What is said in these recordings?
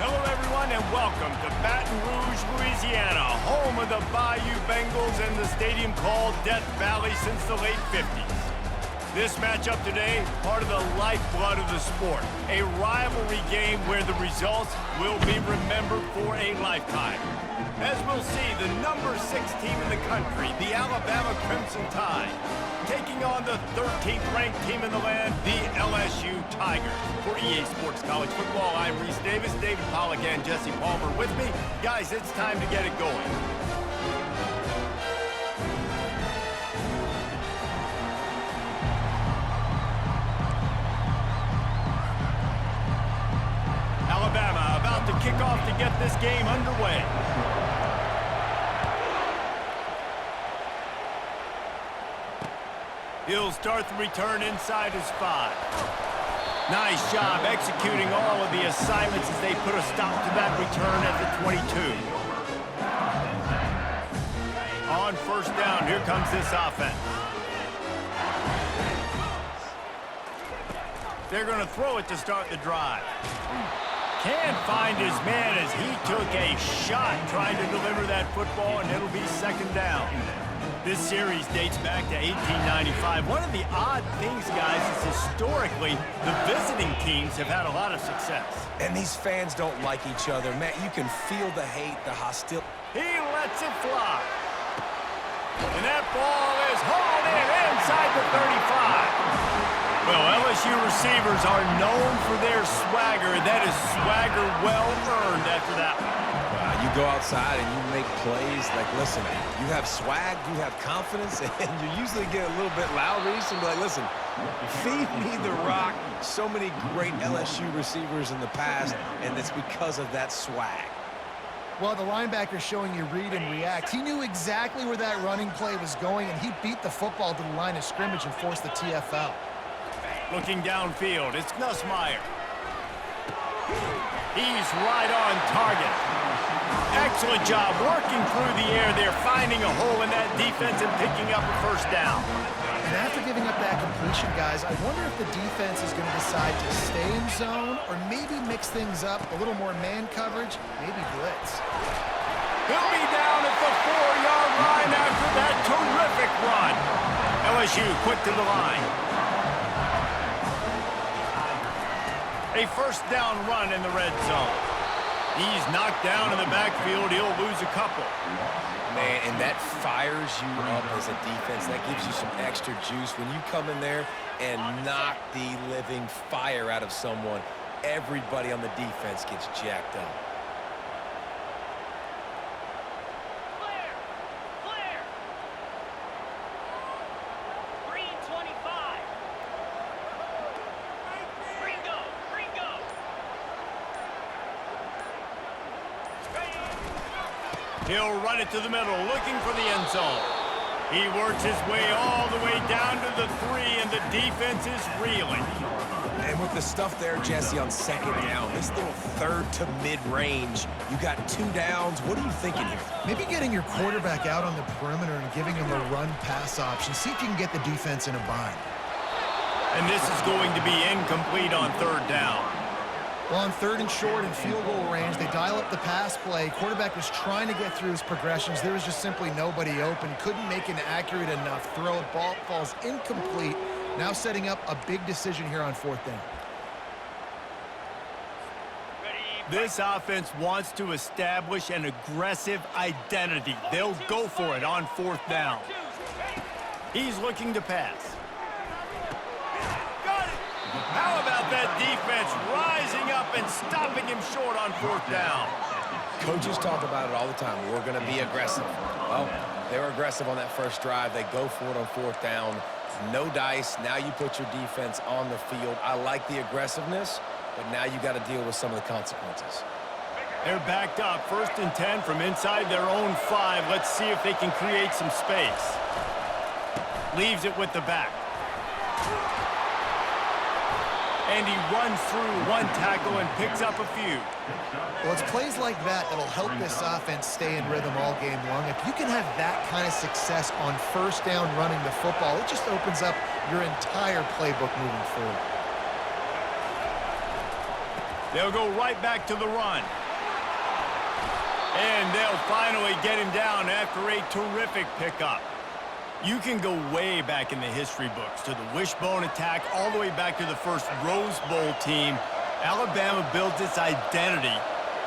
Hello, everyone, and welcome to Baton Rouge, Louisiana, home of the Bayou Bengals and the stadium called Death Valley since the late 50s. This matchup today, part of the lifeblood of the sport, a rivalry game where the results will be remembered for a lifetime. As we'll see, the number 6 team in the country, the Alabama Crimson Tide, taking on the 13th ranked team in the land, the LSU Tigers. For EA Sports College Football, I'm Reese Davis, David Pollack, and Jesse Palmer with me. Guys, it's time to get it going. Alabama about to kick off to get this game underway. He'll start the return inside his 5. Nice job executing all of the assignments as they put a stop to that return at the 22. On first down, here comes this offense. They're going to throw it to start the drive. Can't find his man as he took a shot trying to deliver that football, and it'll be second down. This series dates back to 1895. One of the odd things, guys, is historically the visiting teams have had a lot of success. And these fans don't like each other. Matt, you can feel the hate, the hostility. He lets it fly. And that ball is hauled in inside the 35. Well, LSU receivers are known for their swagger. That is swagger well earned after that one. You go outside and you make plays. Like, listen, you have swag, you have confidence, and you usually get a little bit loud. And be like, listen, feed me the rock. So many great LSU receivers in the past, and it's because of that swag. Well, the linebacker showing you read and react. He knew exactly where that running play was going, and he beat the football to the line of scrimmage and forced the TFL. Looking downfield, it's Nussmeier. He's right on target. Excellent job working through the air there, finding a hole in that defense and picking up a first down. And after giving up that completion, guys, I wonder if the defense is going to decide to stay in zone or maybe mix things up, a little more man coverage, maybe blitz. He'll be down at the 4-yard line after that terrific run. LSU quick to the line. A first down run in the red zone. He's knocked down in the backfield. He'll lose a couple. Man, and that fires you up as a defense. That gives you some extra juice. When you come in there and knock the living fire out of someone, everybody on the defense gets jacked up. He'll run it to the middle, looking for the end zone. He works his way all the way down to the 3, and the defense is reeling. And with the stuff there, Jesse, on second down, this little third to mid-range, you got 2 downs. What are you thinking here? Maybe getting your quarterback out on the perimeter and giving him a run-pass option. See if you can get the defense in a bind. And this is going to be incomplete on third down. Well, on third and short and field goal range, they dial up the pass play. Quarterback was trying to get through his progressions. There was just simply nobody open. Couldn't make an accurate enough throw. Ball falls incomplete. Now setting up a big decision here on fourth down. This offense wants to establish an aggressive identity. They'll go for it on fourth down. He's looking to pass. How about that defense rising up and stopping him short on fourth down? Coaches talk about it all the time. We're going to be aggressive. Well, they were aggressive on that first drive. They go for it on fourth down. No dice. Now you put your defense on the field. I like the aggressiveness, but now you got to deal with some of the consequences. They're backed up. 1st and 10 from inside their own 5. Let's see if they can create some space. Leaves it with the back. And he runs through one tackle and picks up a few. Well, it's plays like that that'll help this offense stay in rhythm all game long. If you can have that kind of success on first down running the football, it just opens up your entire playbook moving forward. They'll go right back to the run. And they'll finally get him down after a terrific pickup. You can go way back in the history books to the wishbone attack all the way back to the first Rose Bowl team. Alabama builds its identity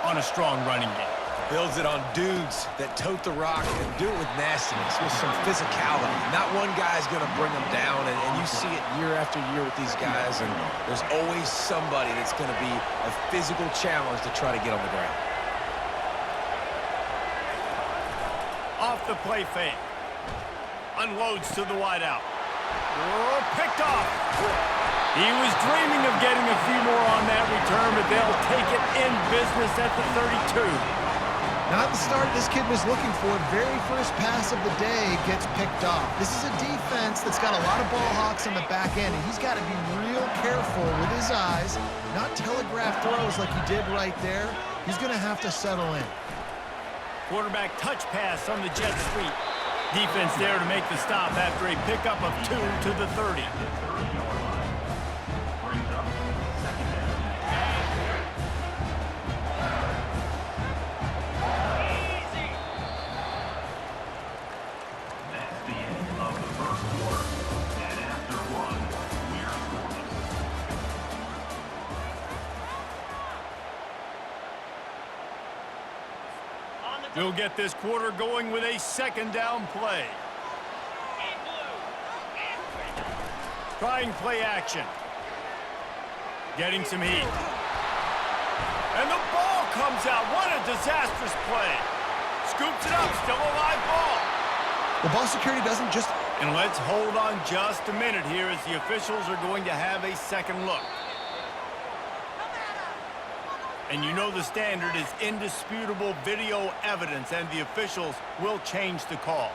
on a strong running game. Builds it on dudes that tote the rock and do it with nastiness, with some physicality. Not one guy's going to bring them down, and you see it year after year with these guys, and there's always somebody that's going to be a physical challenge to try to get on the ground. Off the play fake. Unloads to the wideout. Oh, picked off. He was dreaming of getting a few more on that return, but they'll take it in business at the 32. Not the start this kid was looking for. Very first pass of the day gets picked off. This is a defense that's got a lot of ball hawks on the back end, and he's got to be real careful with his eyes, not telegraph throws like he did right there. He's going to have to settle in. Quarterback touch pass on the jet sweep. Defense there to make the stop after a pickup of 2 to the 30. We'll get this quarter going with a second down play. Trying play action. Getting some heat. And the ball comes out. What a disastrous play. Scoops it up. Still a live ball. The ball security doesn't just... And let's hold on just a minute here as the officials are going to have a second look. And you know the standard is indisputable video evidence, and the officials will change the call.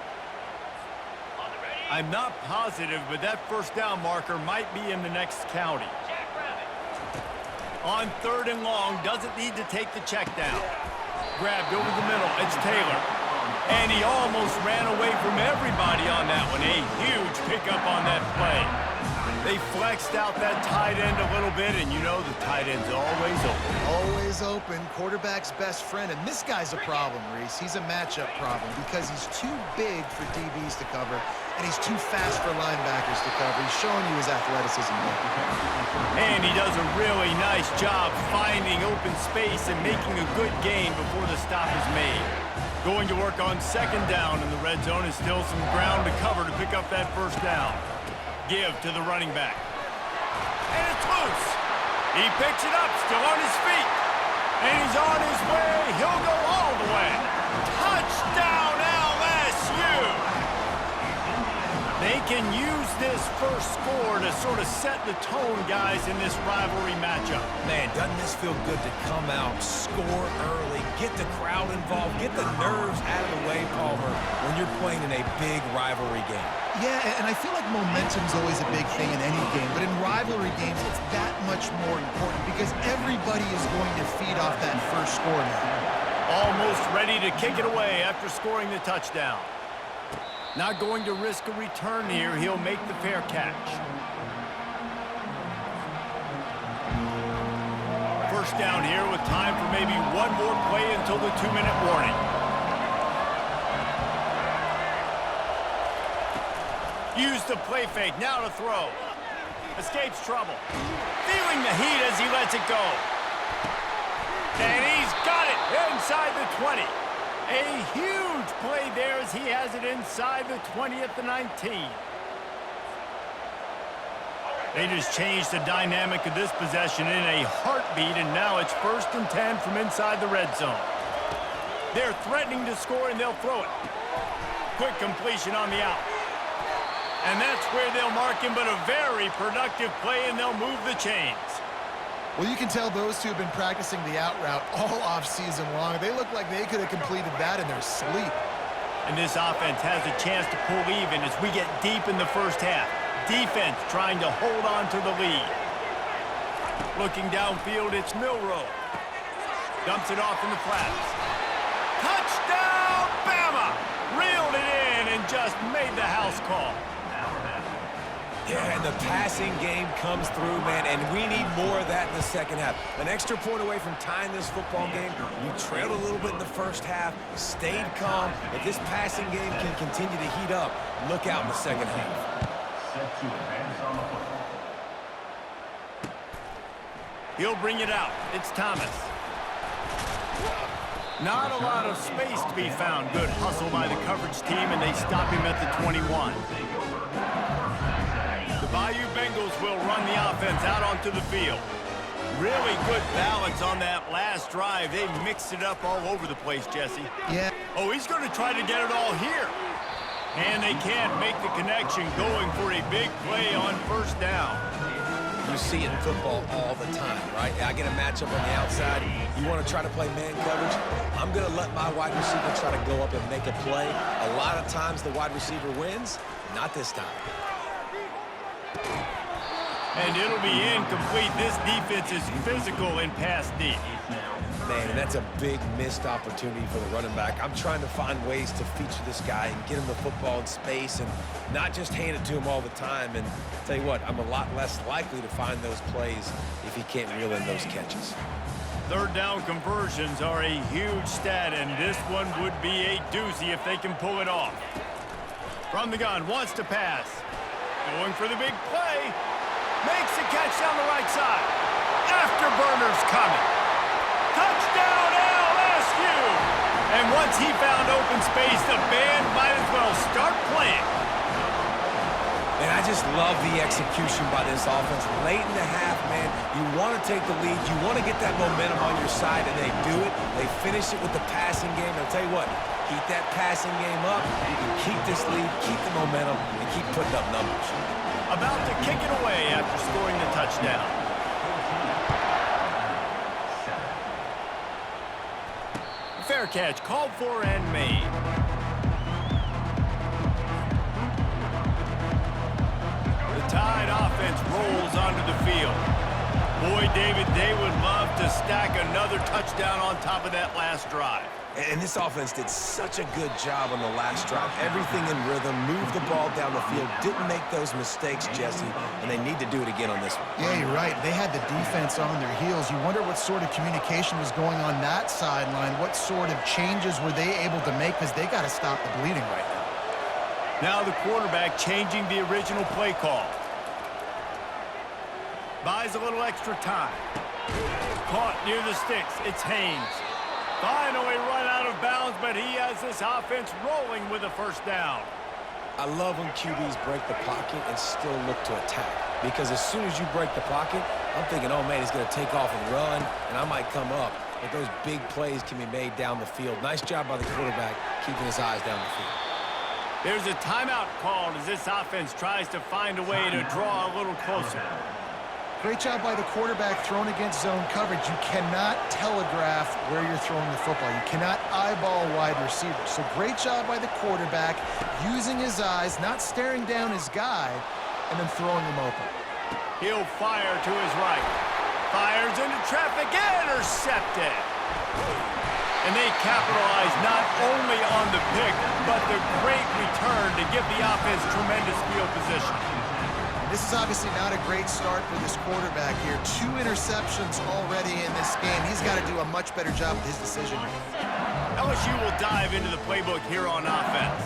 I'm not positive, but that first down marker might be in the next county. On 3rd and long, doesn't need to take the check down. Grabbed over the middle, it's Taylor. And he almost ran away from everybody on that one. A huge pickup on that play. They flexed out that tight end a little bit, and you know the tight end's always open. Always open. Quarterback's best friend. And this guy's a problem, Reese. He's a matchup problem because he's too big for DBs to cover, and he's too fast for linebackers to cover. He's showing you his athleticism there. And he does a really nice job finding open space and making a good gain before the stop is made. Going to work on second down in the red zone is still some ground to cover to pick up that first down. Give to the running back. And it's loose. He picks it up, still on his feet. And he's on his way. He'll go all the way. Touchdown, LSU! They can use this first score to sort of set the tone, guys, in this rivalry matchup. Man, doesn't this feel good to come out, score early, get the crowd involved, get the nerves out of the way, Palmer, when you're playing in a big rivalry game? Yeah, and I feel like momentum's always a big thing in any game, but in rivalry games, it's that much more important because everybody is going to feed off that first score now. Almost ready to kick it away after scoring the touchdown. Not going to risk a return here. He'll make the fair catch. First down here with time for maybe one more play until the 2-minute warning. Use the play fake, now to throw. Escapes trouble. Feeling the heat as he lets it go. And he's got it inside the 20. A huge play there as he has it inside the 20 at the 19. They just changed the dynamic of this possession in a heartbeat, and now it's 1st and 10 from inside the red zone. They're threatening to score, and they'll throw it. Quick completion on the out. And that's where they'll mark him, but a very productive play, and they'll move the chains. Well, you can tell those two have been practicing the out route all off-season long. They look like they could have completed that in their sleep. And this offense has a chance to pull even as we get deep in the first half. Defense trying to hold on to the lead. Looking downfield, it's Milroe. Dumps it off in the flats. Touchdown, Bama! Reeled it in and just made the house call. Yeah, and the passing game comes through, man, and we need more of that in the second half. An extra point away from tying this football game. You trailed a little bit in the first half, stayed calm. If this passing game can continue to heat up, look out in the second half. He'll bring it out. It's Thomas. Not a lot of space to be found. Good hustle by the coverage team, and they stop him at the 21. The Bayou Bengals will run the offense out onto the field. Really good balance on that last drive. They mixed it up all over the place, Jesse. Yeah. Oh, he's going to try to get it all here. And they can't make the connection, going for a big play on first down. You see it in football all the time, right? I get a matchup on the outside. You want to try to play man coverage? I'm going to let my wide receiver try to go up and make a play. A lot of times the wide receiver wins. Not this time. And it'll be incomplete. This defense is physical in pass deep. Man, that's a big missed opportunity for the running back. I'm trying to find ways to feature this guy and get him the football in space and not just hand it to him all the time. And tell you what, I'm a lot less likely to find those plays if he can't reel in those catches. Third down conversions are a huge stat, and this one would be a doozy if they can pull it off. From the gun, wants to pass. Going for the big play. Makes a catch down the right side. Afterburner's coming. Touchdown, LSU! And once he found open space, the band might as well start playing. And I just love the execution by this offense. Late in the half, man, you want to take the lead. You want to get that momentum on your side, and they do it. They finish it with the passing game. And I'll tell you what, keep that passing game up. You can keep this lead, keep the momentum, and keep putting up numbers. About to kick it away after scoring the touchdown. Fair catch, called for and made. The Tide offense rolls onto the field. Boy, David, they would love to stack another touchdown on top of that last drive. And this offense did such a good job on the last drive. Everything in rhythm, moved the ball down the field, didn't make those mistakes, Jesse, and they need to do it again on this one. Yeah, you're right. They had the defense on their heels. You wonder what sort of communication was going on that sideline. What sort of changes were they able to make, because they got to stop the bleeding right now. Now the quarterback changing the original play call. Buys a little extra time. Caught near the sticks. It's Haynes. Finally run out of bounds, but he has this offense rolling with a first down. I love when QBs break the pocket and still look to attack. Because as soon as you break the pocket, I'm thinking, oh, man, he's going to take off and run, and I might come up. But those big plays can be made down the field. Nice job by the quarterback keeping his eyes down the field. There's a timeout called as this offense tries to find a way to draw a little closer. Great job by the quarterback thrown against zone coverage. You cannot telegraph where you're throwing the football. You cannot eyeball wide receivers. So great job by the quarterback using his eyes, not staring down his guy, and then throwing him open. He'll fire to his right. Fires into traffic, intercepted. And they capitalize not only on the pick, but the great return to give the offense tremendous field position. This is obviously not a great start for this quarterback here. 2 interceptions already in this game. He's got to do a much better job with his decision making. LSU will dive into the playbook here on offense.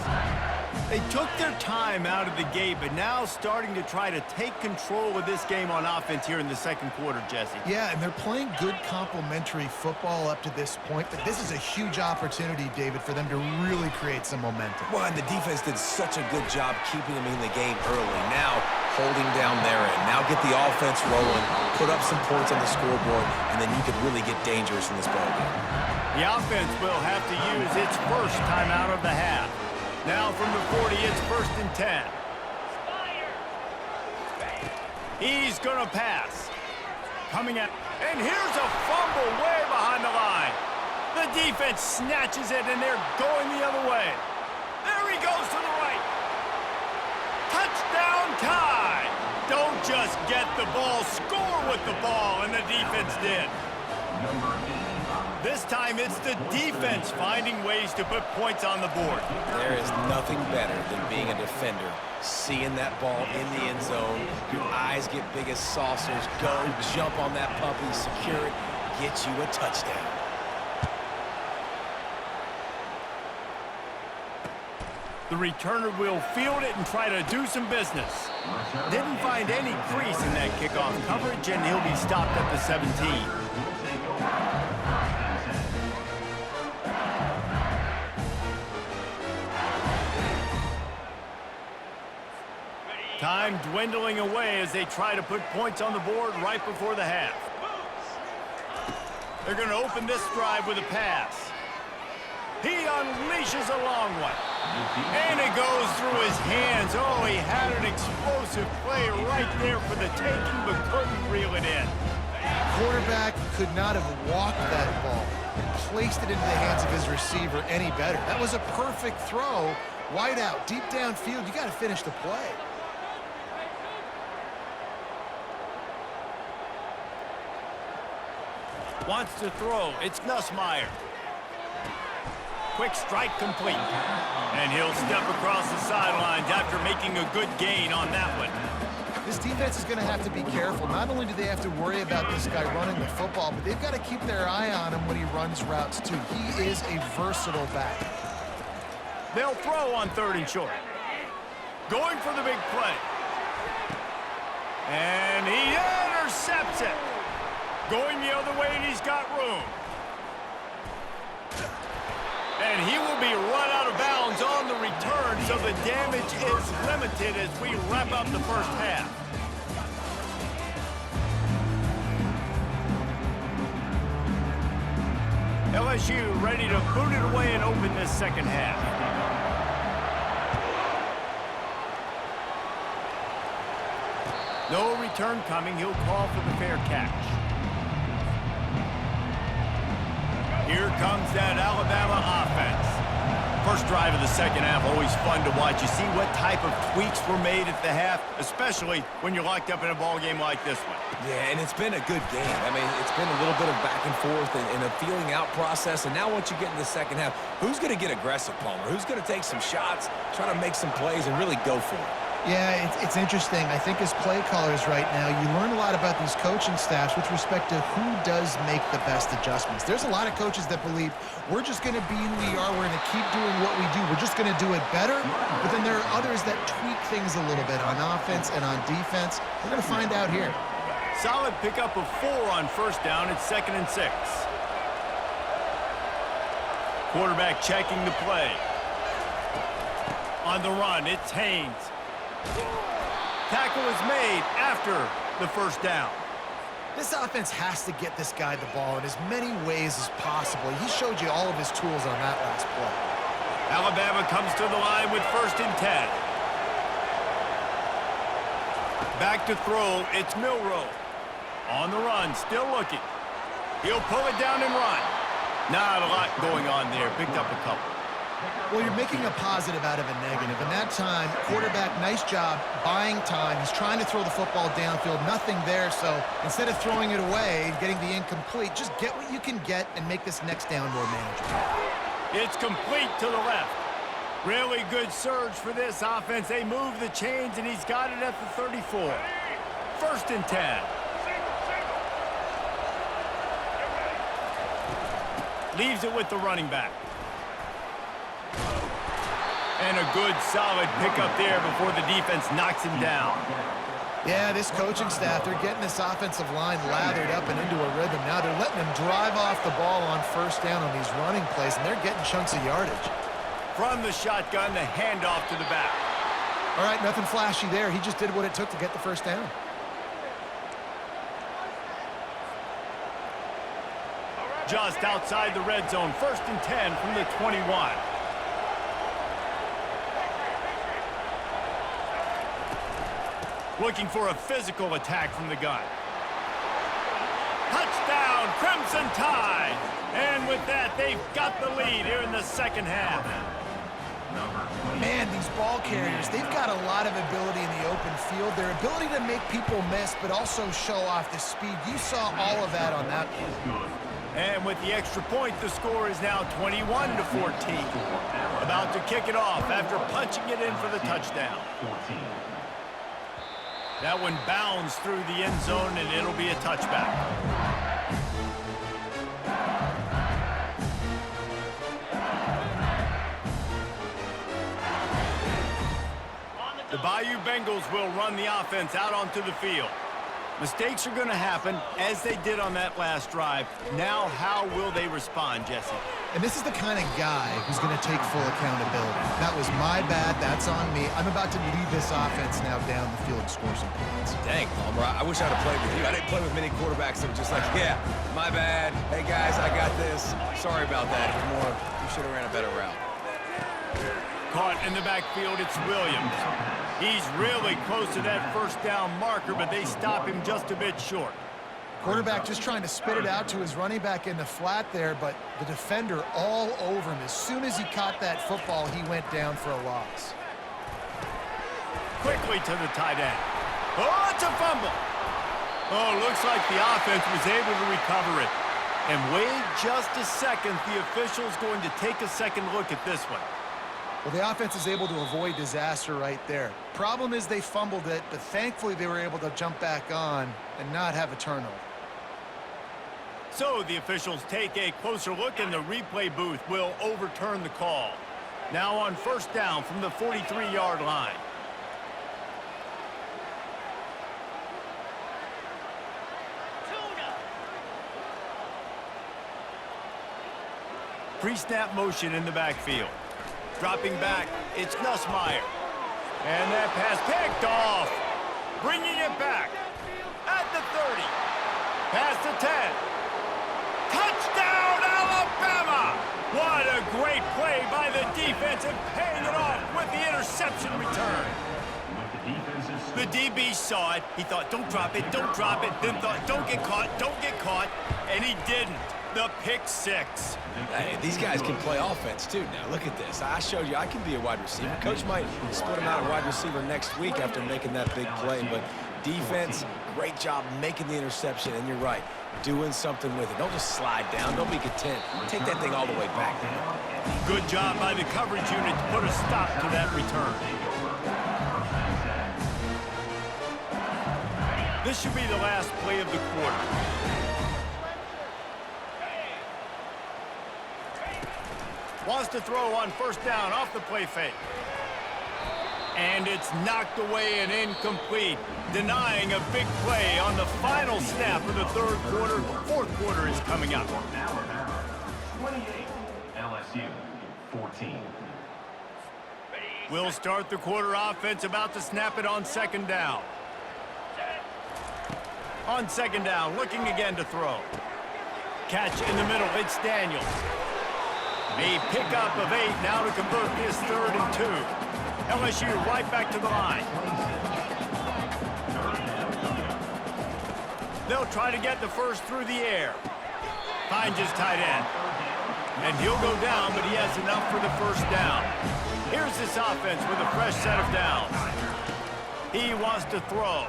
They took their time out of the gate, but now starting to try to take control of this game on offense here in the second quarter, Jesse. Yeah, and they're playing good complementary football up to this point, but this is a huge opportunity, David, for them to really create some momentum. Well, and the defense did such a good job keeping them in the game early. Now, holding down their end. Now get the offense rolling, put up some points on the scoreboard, and then you could really get dangerous in this ballgame. The offense will have to use its first timeout of the half. Now from the 40, it's 1st and 10. He's going to pass. Coming at, and here's a fumble way behind the line. The defense snatches it, and they're going the other way. There he goes to the right. Touchdown Tide. Don't just get the ball, score with the ball, and the defense did. This time it's the defense finding ways to put points on the board. There is nothing better than being a defender. Seeing that ball in the end zone, your eyes get big as saucers. Go, jump on that puppy, secure it, get you a touchdown. The returner will field it and try to do some business. Didn't find any crease in that kickoff coverage, and he'll be stopped at the 17. Time dwindling away as they try to put points on the board right before the half. They're going to open this drive with a pass. He unleashes a long one. And it goes through his hands. Oh, he had an explosive play right there for the taking, but couldn't reel it in. Quarterback could not have walked that ball and placed it into the hands of his receiver any better. That was a perfect throw. Wide out, deep downfield. You got to finish the play. Wants to throw. It's Nussmeier. Quick strike complete. And he'll step across the sidelines after making a good gain on that one. This defense is going to have to be careful. Not only do they have to worry about this guy running the football, but they've got to keep their eye on him when he runs routes too. He is a versatile back. They'll throw on 3rd and short. Going for the big play. And he intercepts it. Going the other way, and he's got room. And he will be run out of bounds on the return, so the damage is limited as we wrap up the first half. LSU ready to boot it away and open this second half. No return coming. He'll call for the fair catch. Here comes that Alabama offense. First drive of the second half, always fun to watch. You see what type of tweaks were made at the half, especially when you're locked up in a ball game like this one. Yeah, and it's been a good game. I mean, it's been a little bit of back and forth and a feeling out process. And now once you get in the second half, who's going to get aggressive, Palmer? Who's going to take some shots, try to make some plays, and really go for it? Yeah, it's interesting. I think as play callers right now, you learn a lot about these coaching staffs with respect to who does make the best adjustments. There's a lot of coaches that believe we're just going to be who we are. We're going to keep doing what we do. We're just going to do it better. But then there are others that tweak things a little bit on offense and on defense. We're going to find out here. Solid pickup of 4 on first down. It's 2nd and 6. Quarterback checking the play. On the run, it's Haynes. Tackle is made after the first down. This offense has to get this guy the ball in as many ways as possible. He showed you all of his tools on that last play. Alabama comes to the line with 1st and 10. Back to throw, it's Milroe. On the run, still looking. He'll pull it down and run. Not a lot going on there. Picked up a couple. Well, you're making a positive out of a negative. And that time, quarterback, nice job buying time. He's trying to throw the football downfield. Nothing there. So instead of throwing it away and getting the incomplete, just get what you can get and make this next down more manageable. It's complete to the left. Really good surge for this offense. They move the chains, and he's got it at the 34. 1st and 10. Leaves it with the running back. And a good, solid pickup there before the defense knocks him down. Yeah, this coaching staff, they're getting this offensive line lathered up and into a rhythm. Now they're letting them drive off the ball on first down on these running plays, and they're getting chunks of yardage. From the shotgun, the handoff to the back. All right, nothing flashy there. He just did what it took to get the first down. Just outside the red zone, 1st and 10 from the 21. Looking for a physical attack from the gun. Touchdown, Crimson Tide! And with that, they've got the lead here in the second half. Man, these ball carriers, they've got a lot of ability in the open field. Their ability to make people miss, but also show off the speed. You saw all of that on that play. And with the extra point, the score is now 21-14. About to kick it off after punching it in for the touchdown. That one bounds through the end zone, and it'll be a touchback. The Bayou Bengals will run the offense out onto the field. Mistakes are going to happen, as they did on that last drive. Now, how will they respond, Jesse? And this is the kind of guy who's going to take full accountability. That was my bad. That's on me. I'm about to lead this offense now down the field and score some points. Dang, Palmer, I wish I'd have played with you. I didn't play with many quarterbacks that were just like, yeah, my bad. Hey, guys, I got this. Sorry about that. You should have ran a better route. Caught in the backfield, it's Williams. He's really close to that first down marker, but they stop him just a bit short. Quarterback just trying to spit it out to his running back in the flat there, but the defender all over him. As soon as he caught that football, he went down for a loss. Quickly to the tight end. Oh, it's a fumble. Oh, looks like the offense was able to recover it. And wait just a second, the official's going to take a second look at this one. Well, the offense is able to avoid disaster right there. Problem is they fumbled it, but thankfully they were able to jump back on and not have a turnover. So the officials take a closer look, and the replay booth will overturn the call. Now on first down from the 43-yard line. Pre-snap motion in the backfield. Dropping back, it's Nussmeier. And that pass picked off. Bringing it back at the 30. Past the 10. Touchdown, Alabama! What a great play by the defense, and paying it off with the interception return. The DB saw it. He thought, don't drop it, don't drop it. Then thought, don't get caught, and he didn't. The pick six. Hey, these guys can play offense, too. Now, look at this. I showed you I can be a wide receiver. Coach might split him out at wide receiver next week after making that big play. But defense, great job making the interception. And you're right, doing something with it. Don't just slide down. Don't be content. Take that thing all the way back. Good job by the coverage unit to put a stop to that return. This should be the last play of the quarter. Wants to throw on first down off the play fake. And it's knocked away and incomplete, denying a big play on the final snap of the third quarter. Fourth quarter is coming up. 28, LSU, 14. We'll start the quarter offense, about to snap it on second down. On second down, looking again to throw. Catch in the middle, it's Daniels. A pickup of 8 now to convert this 3rd and 2. LSU right back to the line. They'll try to get the first through the air. Finds his tight end. And he'll go down, but he has enough for the first down. Here's this offense with a fresh set of downs. He wants to throw.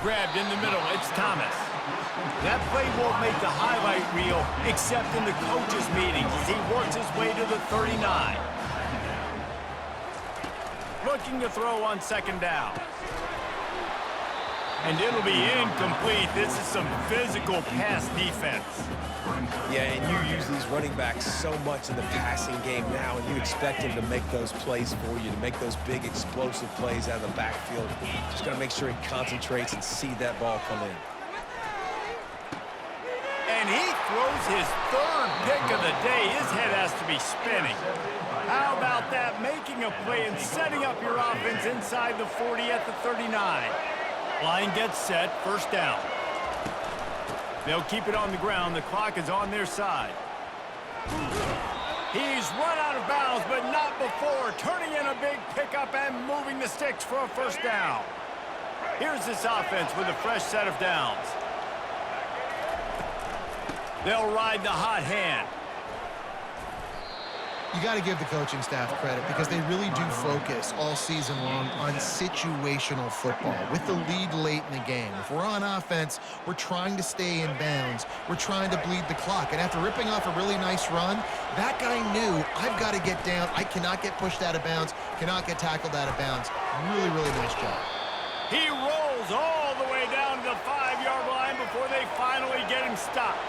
Grabbed in the middle, it's Thomas. That play won't make the highlight reel, except in the coaches' meetings as he works his way to the 39. Looking to throw on second down. And it'll be incomplete. This is some physical pass defense. Yeah, and you use these running backs so much in the passing game now, and you expect them to make those plays for you, to make those big explosive plays out of the backfield. Just got to make sure he concentrates and see that ball come in. And he throws his 3rd pick of the day. His head has to be spinning. How about that? Making a play and setting up your offense inside the 40 at the 39. Line gets set, first down. They'll keep it on the ground. The clock is on their side. He's run out of bounds, but not before. Turning in a big pickup and moving the sticks for a first down. Here's this offense with a fresh set of downs. They'll ride the hot hand. You got to give the coaching staff credit because they really do focus all season long on situational football with the lead late in the game. If we're on offense, we're trying to stay in bounds. We're trying to bleed the clock. And after ripping off a really nice run, that guy knew, I've got to get down. I cannot get pushed out of bounds, cannot get tackled out of bounds. Really, really nice job. He rolls all the way down to the 5-yard line before they finally get him stopped.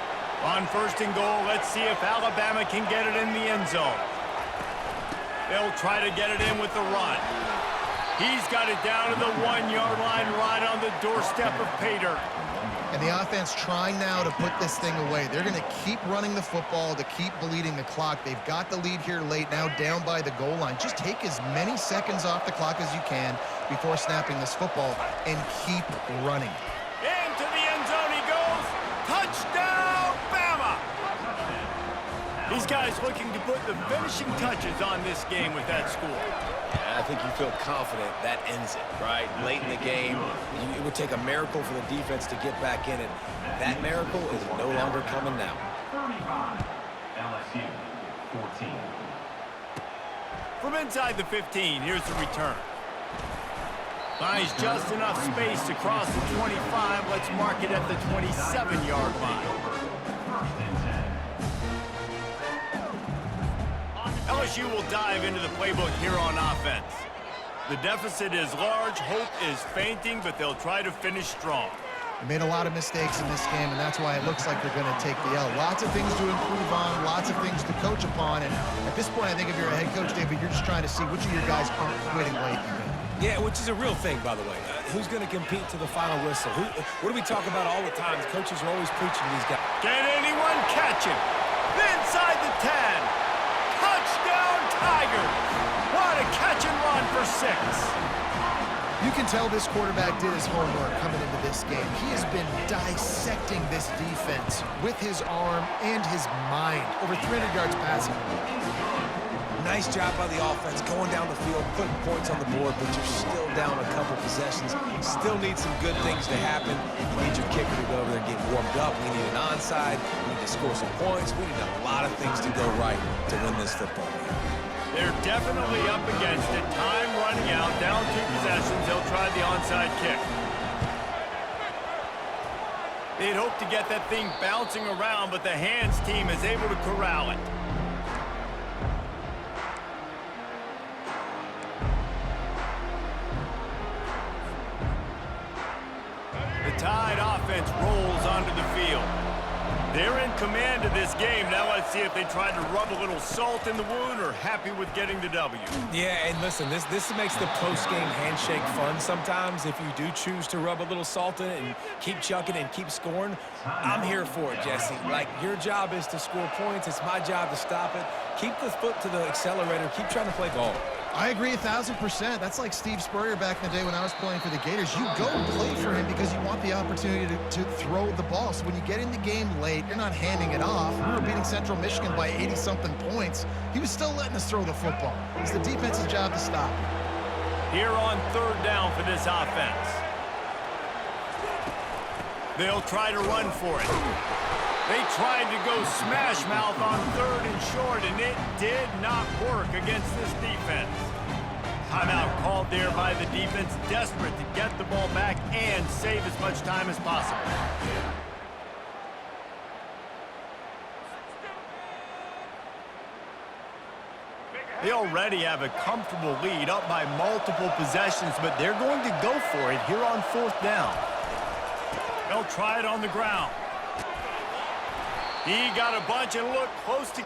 On 1st and goal, let's see if Alabama can get it in the end zone. They'll try to get it in with the run. He's got it down to the 1-yard line right on the doorstep of pay dirt. And the offense trying now to put this thing away. They're going to keep running the football to keep bleeding the clock. They've got the lead here late, now down by the goal line. Just take as many seconds off the clock as you can before snapping this football and keep running. Into the end zone he goes. Touchdown, Bama! These guys looking to put the finishing touches on this game with that score. I think you feel confident that ends it, right? Late in the game, it would take a miracle for the defense to get back in it. That miracle is no longer coming now. 35, LSU, 14. From inside the 15, here's the return. Finds just enough space to cross the 25. Let's mark it at the 27-yard line. First and 10. LSU will dive into the playbook here on offense. The deficit is large, hope is fainting, but they'll try to finish strong. They made a lot of mistakes in this game, and that's why it looks like they're going to take the L. Lots of things to improve on, lots of things to coach upon, and at this point, I think if you're a head coach, David, you're just trying to see which of your guys aren't quitting late in the game. Yeah, which is a real thing, by the way. Who's going to compete to the final whistle? What do we talk about all the time? The coaches are always preaching to these guys. Can anyone catch him? Inside the 10. Touchdown, Tigers! What a catch and run for 6. You can tell this quarterback did his homework coming into this game. He has been dissecting this defense with his arm and his mind. Over 300 yards passing. Nice job by the offense, going down the field, putting points on the board, but you're still down a couple possessions. Still need some good things to happen. You need your kicker to go over there and get warmed up. We need an onside. We need to score some points. We need a lot of things to go right to win this football game. They're definitely up against it. Time running out, down 2 possessions. They'll try the onside kick. They'd hope to get that thing bouncing around, but the hands team is able to corral it. The Tide offense rolls onto the field. They're in command of this game. Now let's see if they try to rub a little salt in the wound or happy with getting the W. Yeah, and listen, this makes the post-game handshake fun sometimes. If you do choose to rub a little salt in it and keep chucking and keep scoring, I'm here for it, Jesse. Like, your job is to score points. It's my job to stop it. Keep the foot to the accelerator. Keep trying to play ball. I agree 1,000%. That's like Steve Spurrier back in the day when I was playing for the Gators. You go play for him because you want the opportunity to throw the ball. So when you get in the game late, you're not handing it off. We were beating Central Michigan by 80-something points. He was still letting us throw the football. It's the defense's job to stop it. Here on 3rd down for this offense. They'll try to run for it. They tried to go smash mouth on 3rd and short, and it did not work against this defense. Timeout called there by the defense, desperate to get the ball back and save as much time as possible. They already have a comfortable lead, up by multiple possessions, but they're going to go for it here on 4th down. They'll try it on the ground. He got a bunch and looked close to...